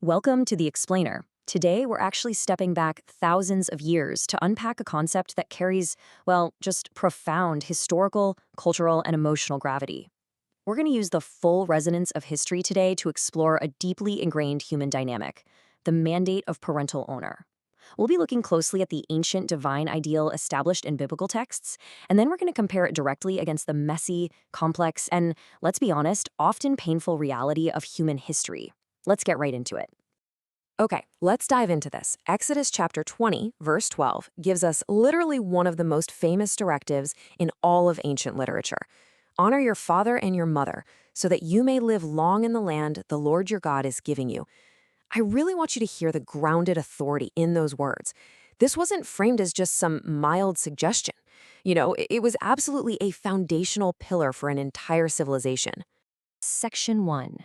Welcome to The Explainer. Today, we're actually stepping back thousands of years to unpack a concept that carries, well, just profound historical, cultural, and emotional gravity. We're going to use the full resonance of history today to explore a deeply ingrained human dynamic, the mandate of parental honor. We'll be looking closely at the ancient divine ideal established in biblical texts, and then we're going to compare it directly against the messy, complex, and, let's be honest, often painful reality of human history. Let's get right into it. Okay, let's dive into this. Exodus chapter 20, verse 12, gives us literally one of the most famous directives in all of ancient literature. Honor your father and your mother, so that you may live long in the land the Lord your God is giving you. I really want you to hear the grounded authority in those words. This wasn't framed as just some mild suggestion. It was absolutely a foundational pillar for an entire civilization. Section 1.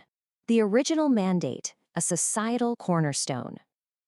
The original mandate, a societal cornerstone.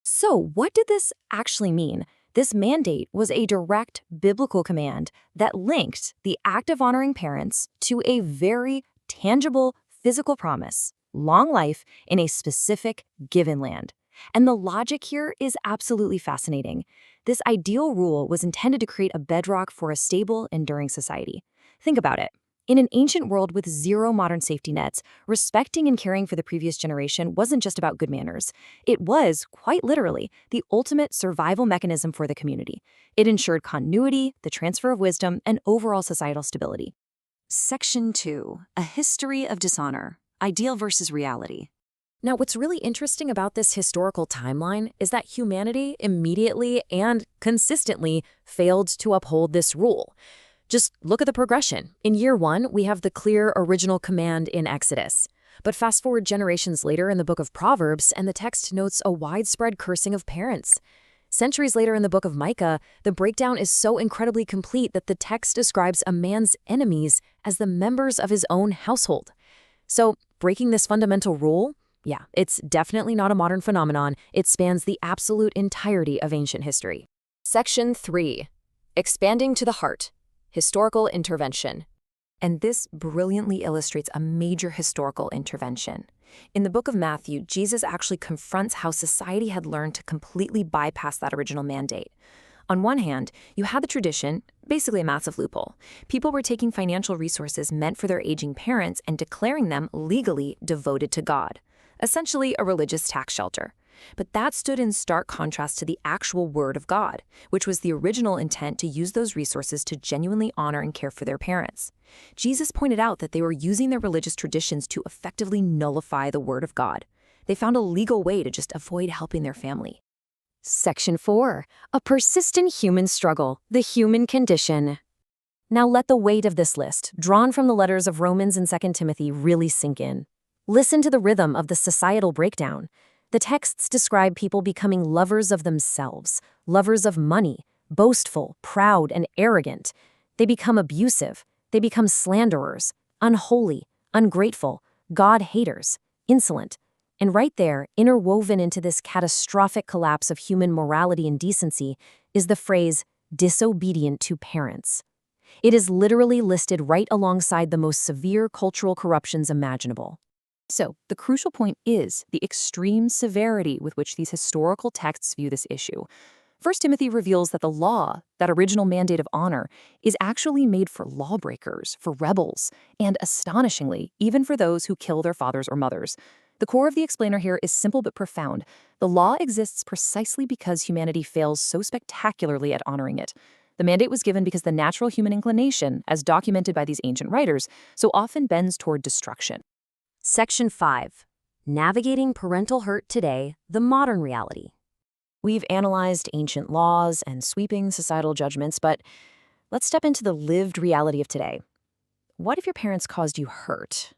So, what did this actually mean? This mandate was a direct biblical command that linked the act of honoring parents to a very tangible physical promise, long life in a specific given land. And the logic here is absolutely fascinating. This ideal rule was intended to create a bedrock for a stable, enduring society. Think about it. In an ancient world with zero modern safety nets, respecting and caring for the previous generation wasn't just about good manners. It was, quite literally, the ultimate survival mechanism for the community. It ensured continuity, the transfer of wisdom, and overall societal stability. Section 2. A history of dishonor. Ideal versus reality. Now, what's really interesting about this historical timeline is that humanity immediately and consistently failed to uphold this rule. Just look at the progression. In year 1, we have the clear original command in Exodus. But fast forward generations later in the book of Proverbs, and the text notes a widespread cursing of parents. Centuries later in the book of Micah, the breakdown is so incredibly complete that the text describes a man's enemies as the members of his own household. So, breaking this fundamental rule? Yeah, it's definitely not a modern phenomenon. It spans the absolute entirety of ancient history. Section 3. Expanding to the heart. Historical intervention. And this brilliantly illustrates a major historical intervention. In the book of Matthew, Jesus actually confronts how society had learned to completely bypass that original mandate. On one hand, you had the tradition, basically a massive loophole. People were taking financial resources meant for their aging parents and declaring them legally devoted to God, essentially a religious tax shelter. But that stood in stark contrast to the actual word of God, which was the original intent to use those resources to genuinely honor and care for their parents. Jesus pointed out that they were using their religious traditions to effectively nullify the word of God. They found a legal way to just avoid helping their family. Section 4. A persistent human struggle, the human condition. Now let the weight of this list, drawn from the letters of Romans and 2 Timothy, really sink in. Listen to the rhythm of the societal breakdown. The texts describe people becoming lovers of themselves, lovers of money, boastful, proud, and arrogant. They become abusive. They become slanderers, unholy, ungrateful, God-haters, insolent. And right there, interwoven into this catastrophic collapse of human morality and decency, is the phrase, disobedient to parents. It is literally listed right alongside the most severe cultural corruptions imaginable. So, the crucial point is the extreme severity with which these historical texts view this issue. 1 Timothy reveals that the law, that original mandate of honor, is actually made for lawbreakers, for rebels, and astonishingly, even for those who kill their fathers or mothers. The core of the explainer here is simple but profound. The law exists precisely because humanity fails so spectacularly at honoring it. The mandate was given because the natural human inclination, as documented by these ancient writers, so often bends toward destruction. Section 5. Navigating parental hurt today, the modern reality. We've analyzed ancient laws and sweeping societal judgments, but let's step into the lived reality of today. What if your parents caused you hurt?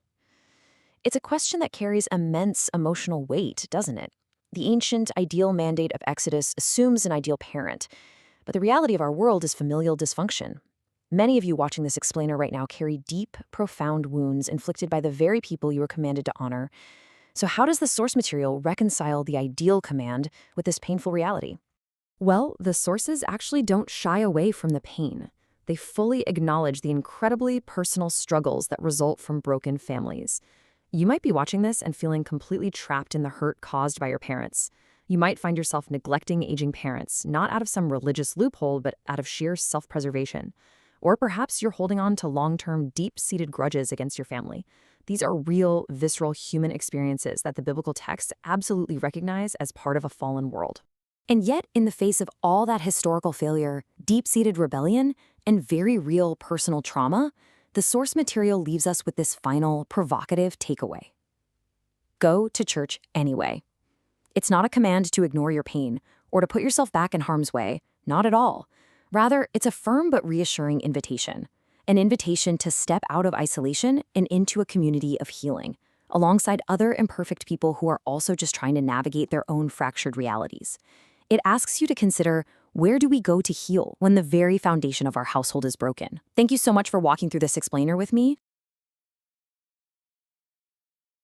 It's a question that carries immense emotional weight, doesn't it? The ancient ideal mandate of Exodus assumes an ideal parent, but the reality of our world is familial dysfunction. Many of you watching this explainer right now carry deep, profound wounds inflicted by the very people you were commanded to honor. So how does the source material reconcile the ideal command with this painful reality? Well, the sources actually don't shy away from the pain. They fully acknowledge the incredibly personal struggles that result from broken families. You might be watching this and feeling completely trapped in the hurt caused by your parents. You might find yourself neglecting aging parents, not out of some religious loophole, but out of sheer self-preservation. Or perhaps you're holding on to long-term, deep-seated grudges against your family. These are real, visceral human experiences that the biblical texts absolutely recognize as part of a fallen world. And yet, in the face of all that historical failure, deep-seated rebellion, and very real personal trauma, the source material leaves us with this final, provocative takeaway. Go to church anyway. It's not a command to ignore your pain or to put yourself back in harm's way, not at all. Rather, it's a firm but reassuring invitation, an invitation to step out of isolation and into a community of healing, alongside other imperfect people who are also just trying to navigate their own fractured realities. It asks you to consider, where do we go to heal when the very foundation of our household is broken? Thank you so much for walking through this explainer with me.